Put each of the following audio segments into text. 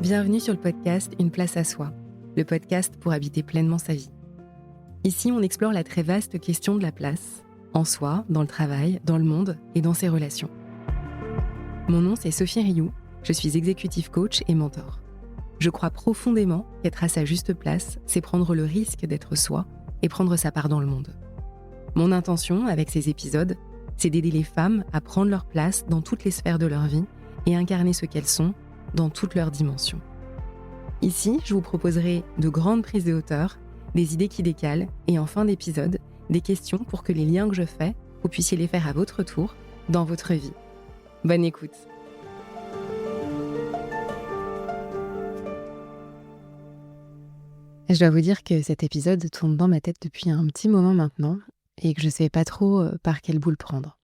Bienvenue sur le podcast Une place à soi, le podcast pour habiter pleinement sa vie. Ici, on explore la très vaste question de la place, en soi, dans le travail, dans le monde et dans ses relations. Mon nom, c'est Sophie Rioux, je suis executive coach et mentor. Je crois profondément qu'être à sa juste place, c'est prendre le risque d'être soi et prendre sa part dans le monde. Mon intention, avec ces épisodes, c'est d'aider les femmes à prendre leur place dans toutes les sphères de leur vie et incarner ce qu'elles sont dans toutes leurs dimensions. Ici, je vous proposerai de grandes prises de hauteur, des idées qui décalent et en fin d'épisode, des questions pour que les liens que je fais, vous puissiez les faire à votre tour, dans votre vie. Bonne écoute. Je dois vous dire que cet épisode tourne dans ma tête depuis un petit moment maintenant et que je ne sais pas trop par quelle boule prendre.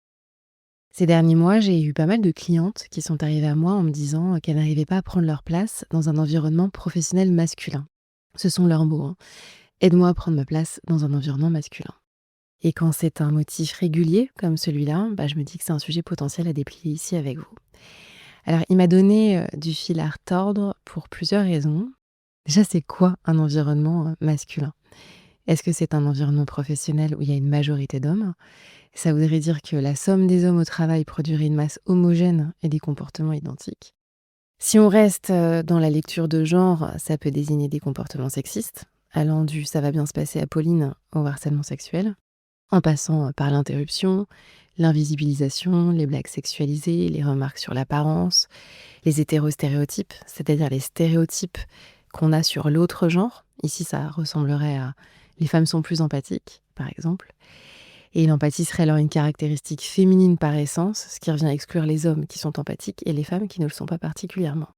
Ces derniers mois, j'ai eu pas mal de clientes qui sont arrivées à moi en me disant qu'elles n'arrivaient pas à prendre leur place dans un environnement professionnel masculin. Ce sont leurs mots, hein. Aide-moi à prendre ma place dans un environnement masculin. Et quand c'est un motif régulier comme celui-là, je me dis que c'est un sujet potentiel à déplier ici avec vous. Alors, il m'a donné du fil à retordre pour plusieurs raisons. Déjà, c'est quoi un environnement masculin ? Est-ce que c'est un environnement professionnel où il y a une majorité d'hommes ? Ça voudrait dire que la somme des hommes au travail produirait une masse homogène et des comportements identiques. Si on reste dans la lecture de genre, ça peut désigner des comportements sexistes, allant du « ça va bien se passer à Pauline » au harcèlement sexuel, en passant par l'interruption, l'invisibilisation, les blagues sexualisées, les remarques sur l'apparence, les hétérostéréotypes, c'est-à-dire les stéréotypes qu'on a sur l'autre genre. Ici, ça ressemblerait à « les femmes sont plus empathiques », par exemple. Et l'empathie serait alors une caractéristique féminine par essence, ce qui revient à exclure les hommes qui sont empathiques et les femmes qui ne le sont pas particulièrement.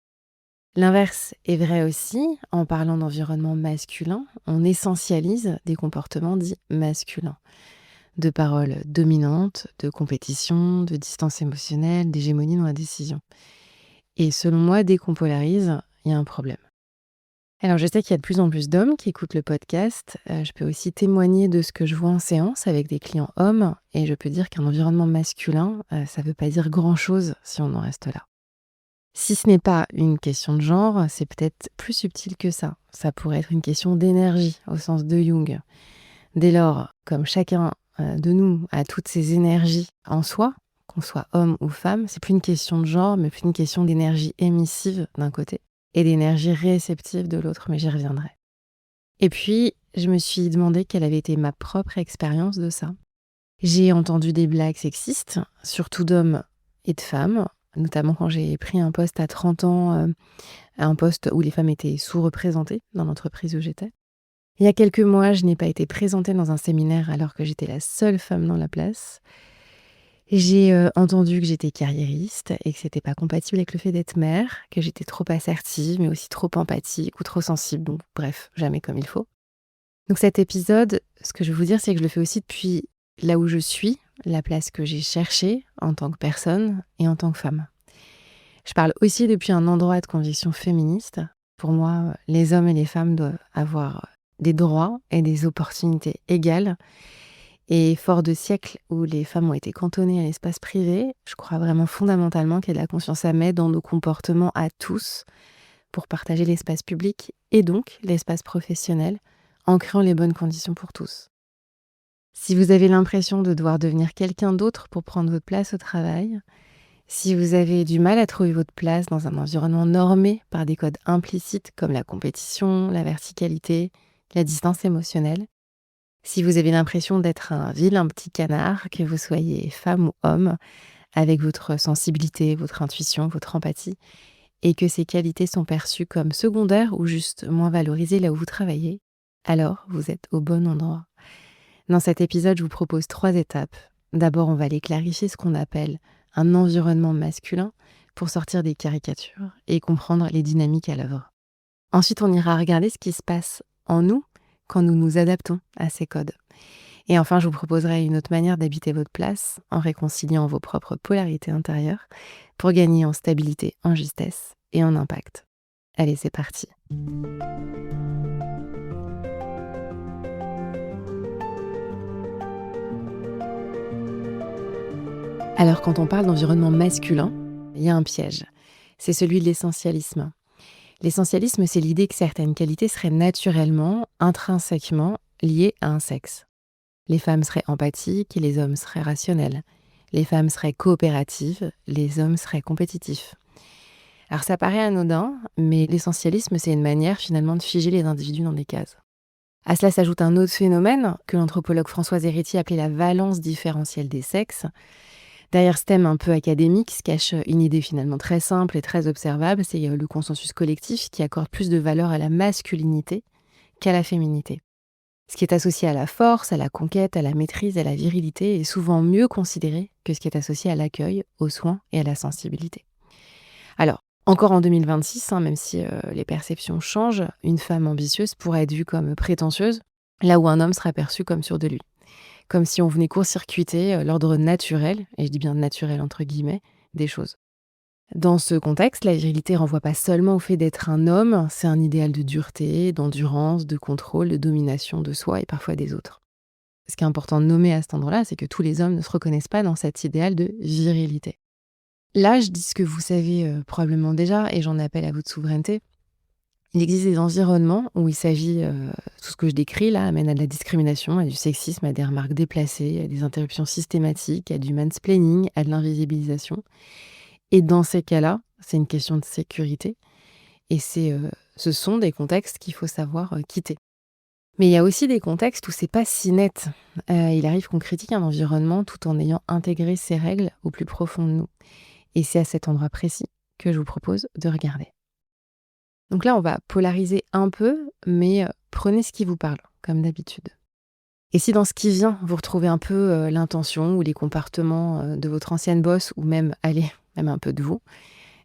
L'inverse est vrai aussi, en parlant d'environnement masculin, on essentialise des comportements dits masculins, de paroles dominantes, de compétition, de distance émotionnelle, d'hégémonie dans la décision. Et selon moi, dès qu'on polarise, il y a un problème. Alors je sais qu'il y a de plus en plus d'hommes qui écoutent le podcast. Je peux aussi témoigner de ce que je vois en séance avec des clients hommes. Et je peux dire qu'un environnement masculin, ça ne veut pas dire grand-chose si on en reste là. Si ce n'est pas une question de genre, c'est peut-être plus subtil que ça. Ça pourrait être une question d'énergie au sens de Jung. Dès lors, comme chacun de nous a toutes ces énergies en soi, qu'on soit homme ou femme, c'est plus une question de genre, mais plus une question d'énergie émissive d'un côté et d'énergie réceptive de l'autre, mais j'y reviendrai. Et puis, je me suis demandé quelle avait été ma propre expérience de ça. J'ai entendu des blagues sexistes, surtout d'hommes et de femmes, notamment quand j'ai pris un poste à 30 ans, un poste où les femmes étaient sous-représentées dans l'entreprise où j'étais. Il y a quelques mois, je n'ai pas été présentée dans un séminaire alors que j'étais la seule femme dans la place. J'ai entendu que j'étais carriériste et que c'était pas compatible avec le fait d'être mère, que j'étais trop assertive, mais aussi trop empathique ou trop sensible, donc bref, jamais comme il faut. Donc cet épisode, ce que je veux vous dire, c'est que je le fais aussi depuis là où je suis, la place que j'ai cherchée en tant que personne et en tant que femme. Je parle aussi depuis un endroit de conviction féministe. Pour moi, les hommes et les femmes doivent avoir des droits et des opportunités égales. Et fort de siècles où les femmes ont été cantonnées à l'espace privé, je crois vraiment fondamentalement qu'il y a de la confiance à mettre dans nos comportements à tous pour partager l'espace public et donc l'espace professionnel en créant les bonnes conditions pour tous. Si vous avez l'impression de devoir devenir quelqu'un d'autre pour prendre votre place au travail, si vous avez du mal à trouver votre place dans un environnement normé par des codes implicites comme la compétition, la verticalité, la distance émotionnelle, si vous avez l'impression d'être un vilain petit canard, que vous soyez femme ou homme, avec votre sensibilité, votre intuition, votre empathie, et que ces qualités sont perçues comme secondaires ou juste moins valorisées là où vous travaillez, alors vous êtes au bon endroit. Dans cet épisode, je vous propose 3 étapes. D'abord, on va aller clarifier ce qu'on appelle un environnement masculin pour sortir des caricatures et comprendre les dynamiques à l'œuvre. Ensuite, on ira regarder ce qui se passe en nous quand nous nous adaptons à ces codes. Et enfin, je vous proposerai une autre manière d'habiter votre place en réconciliant vos propres polarités intérieures pour gagner en stabilité, en justesse et en impact. Allez, c'est parti. Alors, quand on parle d'environnement masculin, il y a un piège. C'est celui de l'essentialisme. L'essentialisme, c'est l'idée que certaines qualités seraient naturellement, intrinsèquement liées à un sexe. Les femmes seraient empathiques et les hommes seraient rationnels. Les femmes seraient coopératives, les hommes seraient compétitifs. Alors ça paraît anodin, mais l'essentialisme, c'est une manière finalement de figer les individus dans des cases. À cela s'ajoute un autre phénomène que l'anthropologue Françoise Héritier appelait la valence différentielle des sexes. Derrière ce thème un peu académique se cache une idée finalement très simple et très observable, c'est le consensus collectif qui accorde plus de valeur à la masculinité qu'à la féminité. Ce qui est associé à la force, à la conquête, à la maîtrise, à la virilité est souvent mieux considéré que ce qui est associé à l'accueil, aux soins et à la sensibilité. Alors, encore en 2026, même si les perceptions changent, une femme ambitieuse pourrait être vue comme prétentieuse, là où un homme sera perçu comme sûr de lui. Comme si on venait court-circuiter l'ordre naturel, et je dis bien naturel entre guillemets, des choses. Dans ce contexte, la virilité renvoie pas seulement au fait d'être un homme, c'est un idéal de dureté, d'endurance, de contrôle, de domination de soi et parfois des autres. Ce qui est important de nommer à cet endroit-là, c'est que tous les hommes ne se reconnaissent pas dans cet idéal de virilité. Là, je dis ce que vous savez probablement déjà, et j'en appelle à votre souveraineté. Il existe des environnements où il s'agit, tout ce que je décris là, amène à de la discrimination, à du sexisme, à des remarques déplacées, à des interruptions systématiques, à du mansplaining, à de l'invisibilisation. Et dans ces cas-là, c'est une question de sécurité et ce sont des contextes qu'il faut savoir, quitter. Mais il y a aussi des contextes où c'est pas si net. Il arrive qu'on critique un environnement tout en ayant intégré ses règles au plus profond de nous. Et c'est à cet endroit précis que je vous propose de regarder. Donc là, on va polariser un peu, mais prenez ce qui vous parle, comme d'habitude. Et si dans ce qui vient, vous retrouvez un peu l'intention ou les comportements de votre ancienne boss, ou même, allez, même un peu de vous,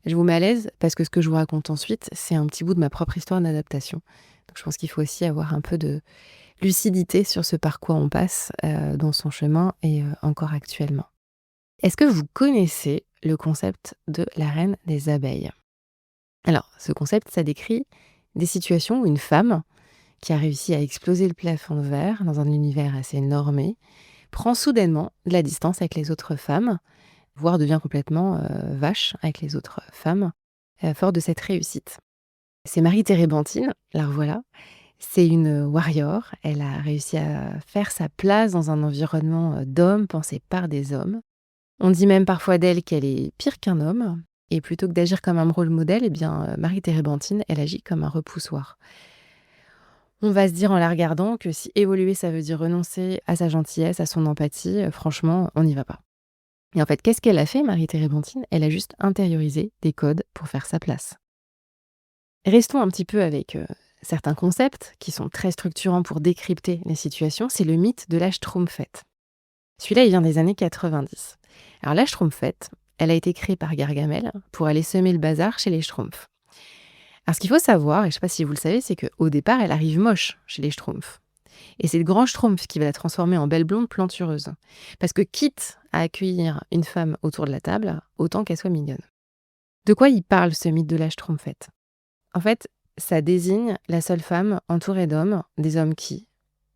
je vous mets à l'aise parce que ce que je vous raconte ensuite, c'est un petit bout de ma propre histoire d'adaptation. Donc je pense qu'il faut aussi avoir un peu de lucidité sur ce par quoi on passe dans son chemin et encore actuellement. Est-ce que vous connaissez le concept de la reine des abeilles ? Alors, ce concept, ça décrit des situations où une femme qui a réussi à exploser le plafond de verre dans un univers assez normé prend soudainement de la distance avec les autres femmes, voire devient complètement vache avec les autres femmes, fort de cette réussite. C'est Marie Térébenthine, la revoilà. C'est une warrior. Elle a réussi à faire sa place dans un environnement d'hommes pensé par des hommes. On dit même parfois d'elle qu'elle est pire qu'un homme. Et plutôt que d'agir comme un rôle modèle, eh bien, Marie Térébenthine, elle agit comme un repoussoir. On va se dire en la regardant que si évoluer, ça veut dire renoncer à sa gentillesse, à son empathie, franchement, on n'y va pas. Et en fait, qu'est-ce qu'elle a fait, Marie Térébenthine ? Elle a juste intériorisé des codes pour faire sa place. Restons un petit peu avec certains concepts qui sont très structurants pour décrypter les situations. C'est le mythe de la Schtroumpfette. Celui-là, il vient des années 90. Alors la Schtroumpfette, elle a été créée par Gargamel pour aller semer le bazar chez les Schtroumpfs. Alors ce qu'il faut savoir, et je ne sais pas si vous le savez, c'est qu'au départ, elle arrive moche chez les Schtroumpfs. Et c'est le grand Schtroumpf qui va la transformer en belle blonde plantureuse. Parce que quitte à accueillir une femme autour de la table, autant qu'elle soit mignonne. De quoi il parle ce mythe de la Schtroumpfette ? En fait, ça désigne la seule femme entourée d'hommes, des hommes qui,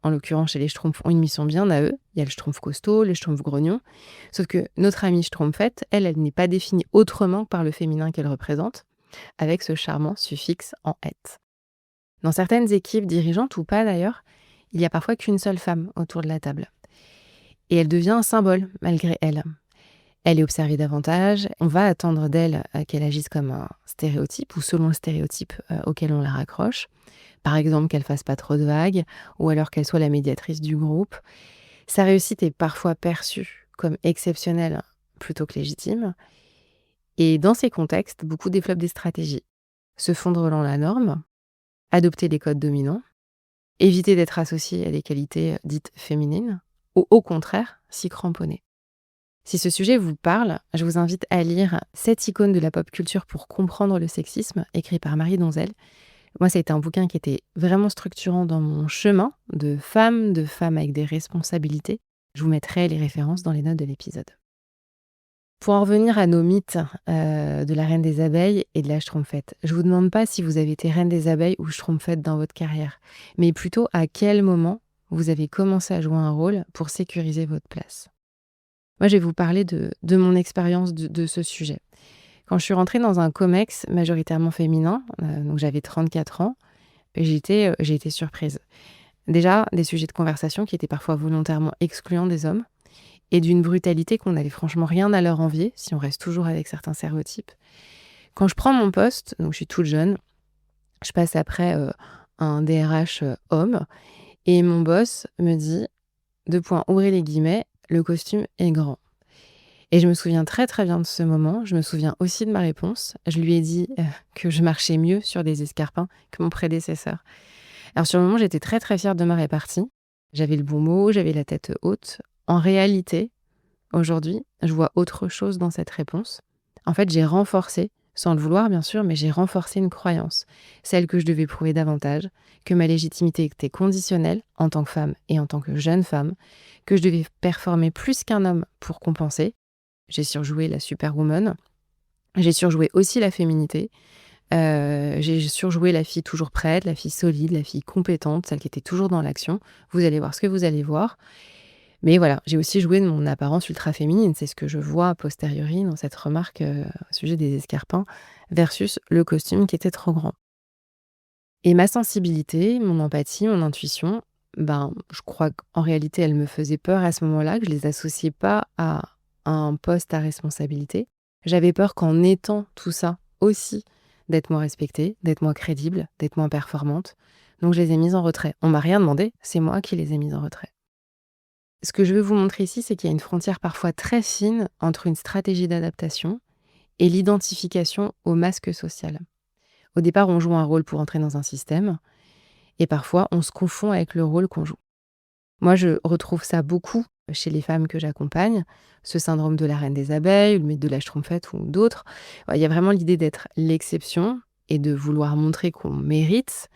en l'occurrence chez les Schtroumpfs, ont une mission bien à eux. Il y a le Schtroumpf costaud, le Schtroumpf grognon. Sauf que notre amie Schtroumpfette, elle n'est pas définie autrement que par le féminin qu'elle représente, avec ce charmant suffixe en -ette. Dans certaines équipes dirigeantes, ou pas d'ailleurs, il n'y a parfois qu'une seule femme autour de la table. Et elle devient un symbole, malgré elle. Elle est observée davantage, on va attendre d'elle qu'elle agisse comme un stéréotype, ou selon le stéréotype auquel on la raccroche. Par exemple, qu'elle fasse pas trop de vagues, ou alors qu'elle soit la médiatrice du groupe. Sa réussite est parfois perçue comme exceptionnelle plutôt que légitime. Et dans ces contextes, beaucoup développent des stratégies. Se fondre dans la norme, adopter les codes dominants, éviter d'être associé à des qualités dites féminines, ou au contraire, s'y cramponner. Si ce sujet vous parle, je vous invite à lire 7 icônes de la pop culture pour comprendre le sexisme, écrit par Marie Donzel. Moi, ça a été un bouquin qui était vraiment structurant dans mon chemin de femme avec des responsabilités. Je vous mettrai les références dans les notes de l'épisode. Pour en revenir à nos mythes de la reine des abeilles et de la Schtroumpfette, je ne vous demande pas si vous avez été reine des abeilles ou Schtroumpfette dans votre carrière, mais plutôt à quel moment vous avez commencé à jouer un rôle pour sécuriser votre place. Moi, je vais vous parler de mon expérience de ce sujet. Quand je suis rentrée dans un comex majoritairement féminin, donc j'avais 34 ans, j'ai été surprise. Déjà, des sujets de conversation qui étaient parfois volontairement excluants des hommes et d'une brutalité qu'on n'avait franchement rien à leur envier, si on reste toujours avec certains stéréotypes. Quand je prends mon poste, donc je suis toute jeune, je passe après, un DRH, homme et mon boss me dit, 2 points, ouvrez les guillemets: «Le costume est grand». Et je me souviens très, très bien de ce moment. Je me souviens aussi de ma réponse. Je lui ai dit, que je marchais mieux sur des escarpins que mon prédécesseur. Alors sur le moment, j'étais très, très fière de ma répartie. J'avais le bon mot, j'avais la tête haute. En réalité, aujourd'hui, je vois autre chose dans cette réponse. En fait, j'ai renforcé, sans le vouloir bien sûr, mais j'ai renforcé une croyance, celle que je devais prouver davantage, que ma légitimité était conditionnelle en tant que femme et en tant que jeune femme, que je devais performer plus qu'un homme pour compenser. J'ai surjoué la superwoman, j'ai surjoué aussi la féminité, j'ai surjoué la fille toujours prête, la fille solide, la fille compétente, celle qui était toujours dans l'action. Vous allez voir ce que vous allez voir. Mais voilà, j'ai aussi joué de mon apparence ultra féminine. C'est ce que je vois a posteriori dans cette remarque, au sujet des escarpins versus le costume qui était trop grand. Et ma sensibilité, mon empathie, mon intuition, ben, je crois qu'en réalité, elles me faisaient peur à ce moment-là, que je les associais pas à un poste à responsabilité. J'avais peur qu'en étant tout ça aussi, d'être moins respectée, d'être moins crédible, d'être moins performante. Donc je les ai mises en retrait. On m'a rien demandé, c'est moi qui les ai mises en retrait. Ce que je veux vous montrer ici, c'est qu'il y a une frontière parfois très fine entre une stratégie d'adaptation et l'identification au masque social. Au départ, on joue un rôle pour entrer dans un système et parfois on se confond avec le rôle qu'on joue. Moi, je retrouve ça beaucoup chez les femmes que j'accompagne, ce syndrome de la reine des abeilles, ou le mythe de la schtroumpfette ou d'autres. Ouais, il y a vraiment l'idée d'être l'exception et de vouloir montrer qu'on mérite,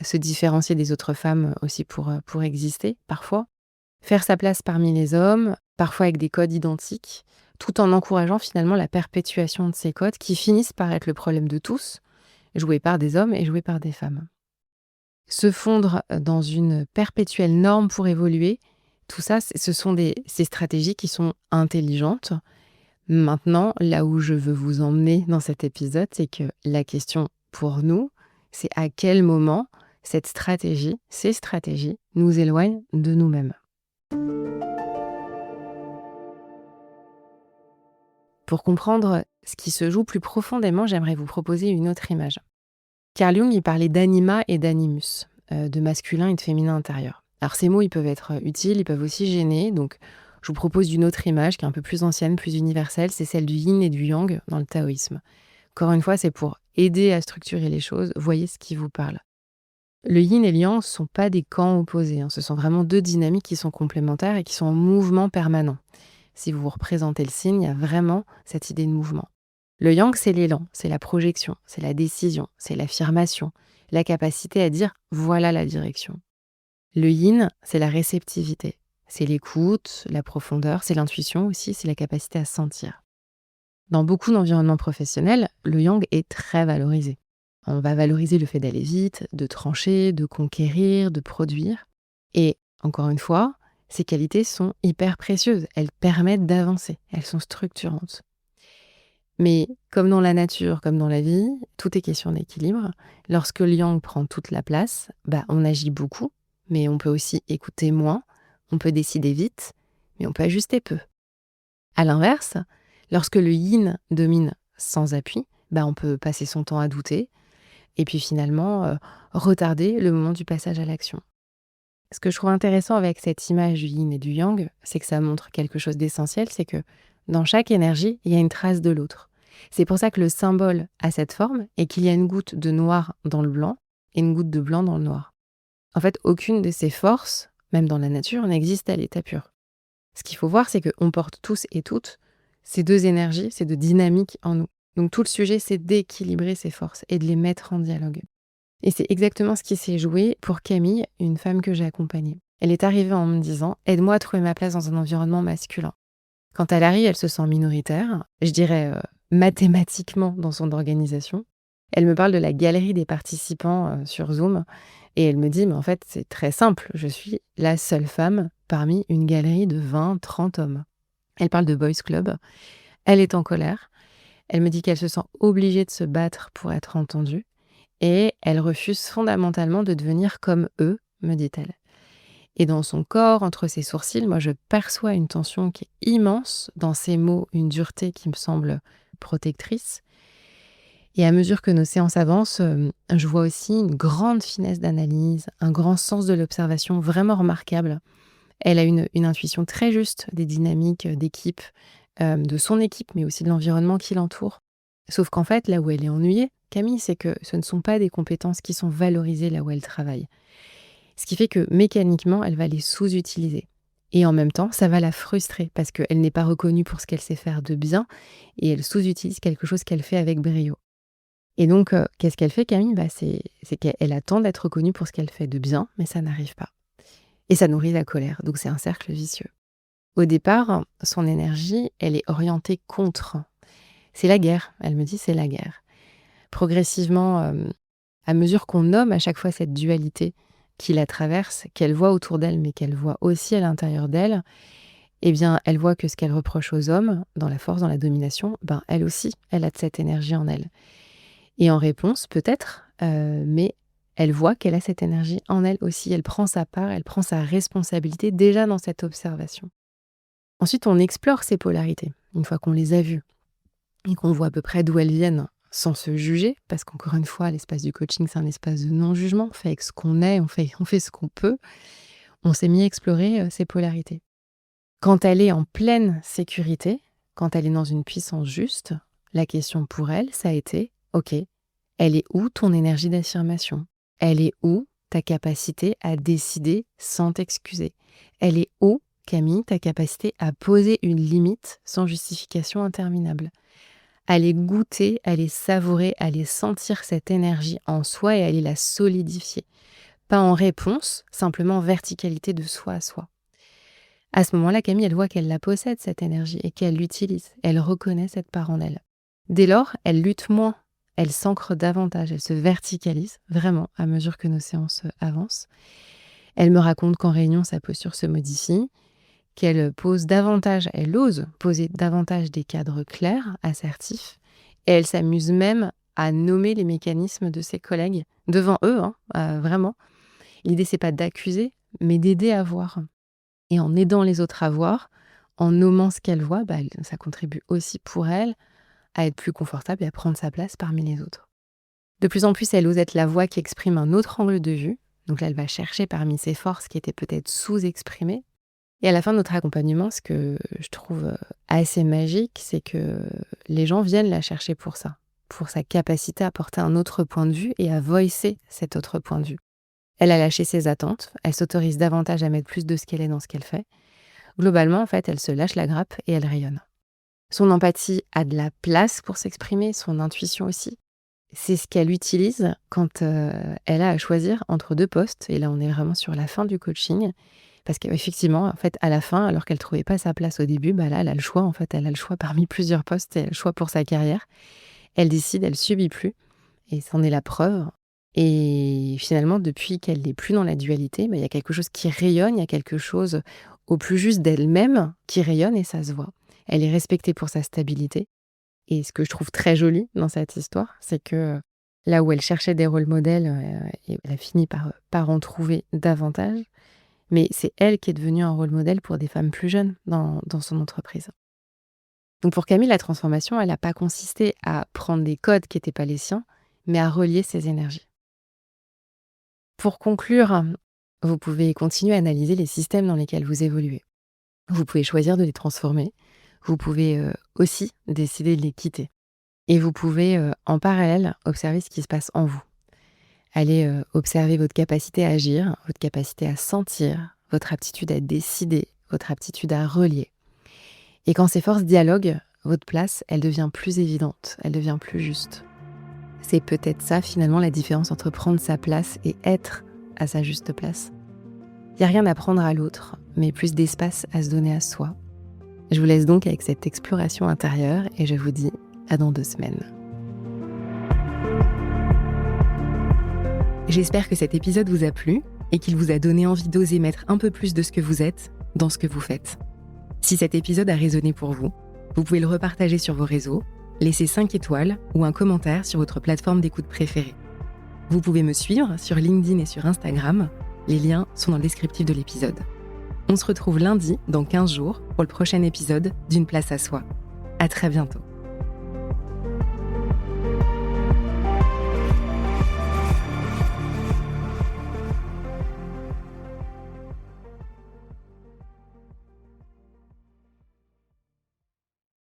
se différencier des autres femmes aussi pour exister parfois. Faire sa place parmi les hommes, parfois avec des codes identiques, tout en encourageant finalement la perpétuation de ces codes qui finissent par être le problème de tous, joués par des hommes et joués par des femmes. Se fondre dans une perpétuelle norme pour évoluer, tout ça, ce sont ces stratégies qui sont intelligentes. Maintenant, là où je veux vous emmener dans cet épisode, c'est que la question pour nous, c'est à quel moment ces stratégies nous éloignent de nous-mêmes. Pour comprendre ce qui se joue plus profondément, j'aimerais vous proposer une autre image. Carl Jung, il parlait d'anima et d'animus, de masculin et de féminin intérieur. Alors ces mots, ils peuvent être utiles, ils peuvent aussi gêner, donc je vous propose une autre image qui est un peu plus ancienne, plus universelle, c'est celle du yin et du yang dans le taoïsme. Encore une fois, c'est pour aider à structurer les choses, voyez ce qui vous parle. Le yin et le yang ne sont pas des camps opposés, ce sont vraiment deux dynamiques qui sont complémentaires et qui sont en mouvement permanent. Si vous vous représentez le signe, il y a vraiment cette idée de mouvement. Le yang, c'est l'élan, c'est la projection, c'est la décision, c'est l'affirmation, la capacité à dire « voilà la direction ». Le yin, c'est la réceptivité, c'est l'écoute, la profondeur, c'est l'intuition aussi, c'est la capacité à sentir. Dans beaucoup d'environnements professionnels, le yang est très valorisé. On va valoriser le fait d'aller vite, de trancher, de conquérir, de produire. Et encore une fois, ces qualités sont hyper précieuses, elles permettent d'avancer, elles sont structurantes. Mais comme dans la nature, comme dans la vie, tout est question d'équilibre. Lorsque le yang prend toute la place, on agit beaucoup, mais on peut aussi écouter moins, on peut décider vite, mais on peut ajuster peu. À l'inverse, lorsque le yin domine sans appui, on peut passer son temps à douter et puis finalement retarder le moment du passage à l'action. Ce que je trouve intéressant avec cette image du yin et du yang, c'est que ça montre quelque chose d'essentiel, c'est que dans chaque énergie, il y a une trace de l'autre. C'est pour ça que le symbole a cette forme et qu'il y a une goutte de noir dans le blanc et une goutte de blanc dans le noir. En fait, aucune de ces forces, même dans la nature, n'existe à l'état pur. Ce qu'il faut voir, c'est qu'on porte tous et toutes ces deux énergies, ces deux dynamiques en nous. Donc tout le sujet, c'est d'équilibrer ces forces et de les mettre en dialogue. Et c'est exactement ce qui s'est joué pour Camille, une femme que j'ai accompagnée. Elle est arrivée en me disant « Aide-moi à trouver ma place dans un environnement masculin ». Quand elle arrive, elle se sent minoritaire, je dirais mathématiquement dans son organisation. Elle me parle de la galerie des participants sur Zoom et elle me dit « Mais en fait, c'est très simple, je suis la seule femme parmi une galerie de 20, 30 hommes ». Elle parle de Boys Club, elle est en colère. Elle me dit qu'elle se sent obligée de se battre pour être entendue et elle refuse fondamentalement de devenir comme eux, me dit-elle. Et dans son corps, entre ses sourcils, moi je perçois une tension qui est immense, dans ses mots, une dureté qui me semble protectrice. Et à mesure que nos séances avancent, je vois aussi une grande finesse d'analyse, un grand sens de l'observation vraiment remarquable. Elle a une intuition très juste des dynamiques d'équipe, de son équipe, mais aussi de l'environnement qui l'entoure. Sauf qu'en fait, là où elle est ennuyée, Camille, c'est que ce ne sont pas des compétences qui sont valorisées là où elle travaille. Ce qui fait que mécaniquement, elle va les sous-utiliser. Et en même temps, ça va la frustrer parce qu'elle n'est pas reconnue pour ce qu'elle sait faire de bien et elle sous-utilise quelque chose qu'elle fait avec brio. Et donc, qu'est-ce qu'elle fait Camille? C'est qu'elle attend d'être reconnue pour ce qu'elle fait de bien, mais ça n'arrive pas. Et ça nourrit la colère, donc c'est un cercle vicieux. Au départ, son énergie, elle est orientée contre. C'est la guerre, elle me dit, c'est la guerre. Progressivement, à mesure qu'on nomme à chaque fois cette dualité qui la traverse, qu'elle voit autour d'elle, mais qu'elle voit aussi à l'intérieur d'elle, eh bien, elle voit que ce qu'elle reproche aux hommes, dans la force, dans la domination, elle aussi, elle a de cette énergie en elle. Et en réponse, peut-être, mais elle voit qu'elle a cette énergie en elle aussi. Elle prend sa part, elle prend sa responsabilité déjà dans cette observation. Ensuite, on explore ces polarités, une fois qu'on les a vues et qu'on voit à peu près d'où elles viennent, sans se juger, parce qu'encore une fois, l'espace du coaching, c'est un espace de non-jugement. On fait avec ce qu'on est, on fait ce qu'on peut. On s'est mis à explorer ces polarités. Quand elle est en pleine sécurité, quand elle est dans une puissance juste, la question pour elle, ça a été « Ok, elle est où ton énergie d'affirmation? Elle est où ta capacité à décider sans t'excuser? Elle est où, Camille, ta capacité à poser une limite sans justification interminable? Aller goûter, aller savourer, aller sentir cette énergie en soi et aller la solidifier. Pas en réponse, simplement en verticalité de soi à soi. » À ce moment-là, Camille, elle voit qu'elle la possède, cette énergie, et qu'elle l'utilise. Elle reconnaît cette part en elle. Dès lors, elle lutte moins. Elle s'ancre davantage, elle se verticalise, vraiment, à mesure que nos séances avancent. Elle me raconte qu'en réunion, sa posture se modifie, qu'elle pose davantage, elle ose poser davantage des cadres clairs, assertifs, et elle s'amuse même à nommer les mécanismes de ses collègues, devant eux, vraiment. L'idée, c'est pas d'accuser, mais d'aider à voir. Et en aidant les autres à voir, en nommant ce qu'elle voit, ça contribue aussi pour elle à être plus confortable et à prendre sa place parmi les autres. De plus en plus, elle ose être la voix qui exprime un autre angle de vue. Donc là, elle va chercher parmi ses forces qui étaient peut-être sous-exprimées. Et à la fin de notre accompagnement, ce que je trouve assez magique, c'est que les gens viennent la chercher pour ça, pour sa capacité à porter un autre point de vue et à voicer cet autre point de vue. Elle a lâché ses attentes, elle s'autorise davantage à mettre plus de ce qu'elle est dans ce qu'elle fait. Globalement, en fait, elle se lâche la grappe et elle rayonne. Son empathie a de la place pour s'exprimer, son intuition aussi. C'est ce qu'elle utilise quand elle a à choisir entre deux postes. Et là, on est vraiment sur la fin du coaching. Parce qu'effectivement, en fait, à la fin, alors qu'elle ne trouvait pas sa place au début, là, elle a le choix. En fait, elle a le choix parmi plusieurs postes et elle a le choix pour sa carrière. Elle décide, elle ne subit plus. Et c'en est la preuve. Et finalement, depuis qu'elle n'est plus dans la dualité, il y a quelque chose qui rayonne, il y a quelque chose au plus juste d'elle-même qui rayonne et ça se voit. Elle est respectée pour sa stabilité. Et ce que je trouve très joli dans cette histoire, c'est que là où elle cherchait des rôles modèles, elle a fini par en trouver davantage. Mais c'est elle qui est devenue un rôle modèle pour des femmes plus jeunes dans son entreprise. Donc pour Camille, la transformation, elle n'a pas consisté à prendre des codes qui n'étaient pas les siens, mais à relier ses énergies. Pour conclure, vous pouvez continuer à analyser les systèmes dans lesquels vous évoluez. Vous pouvez choisir de les transformer. Vous pouvez aussi décider de les quitter. Et vous pouvez, en parallèle, observer ce qui se passe en vous. Allez observer votre capacité à agir, votre capacité à sentir, votre aptitude à décider, votre aptitude à relier. Et quand ces forces dialoguent, votre place, elle devient plus évidente, elle devient plus juste. C'est peut-être ça, finalement, la différence entre prendre sa place et être à sa juste place. Il n'y a rien à prendre à l'autre, mais plus d'espace à se donner à soi. Je vous laisse donc avec cette exploration intérieure et je vous dis à dans 2 semaines. J'espère que cet épisode vous a plu et qu'il vous a donné envie d'oser mettre un peu plus de ce que vous êtes dans ce que vous faites. Si cet épisode a résonné pour vous, vous pouvez le repartager sur vos réseaux laissez 5 étoiles ou un commentaire sur votre plateforme d'écoute préférée. Vous pouvez me suivre sur LinkedIn et sur Instagram. Les liens sont dans le descriptif de l'épisode. On se retrouve lundi, dans 15 jours, pour le prochain épisode d'Une place à soi. À très bientôt.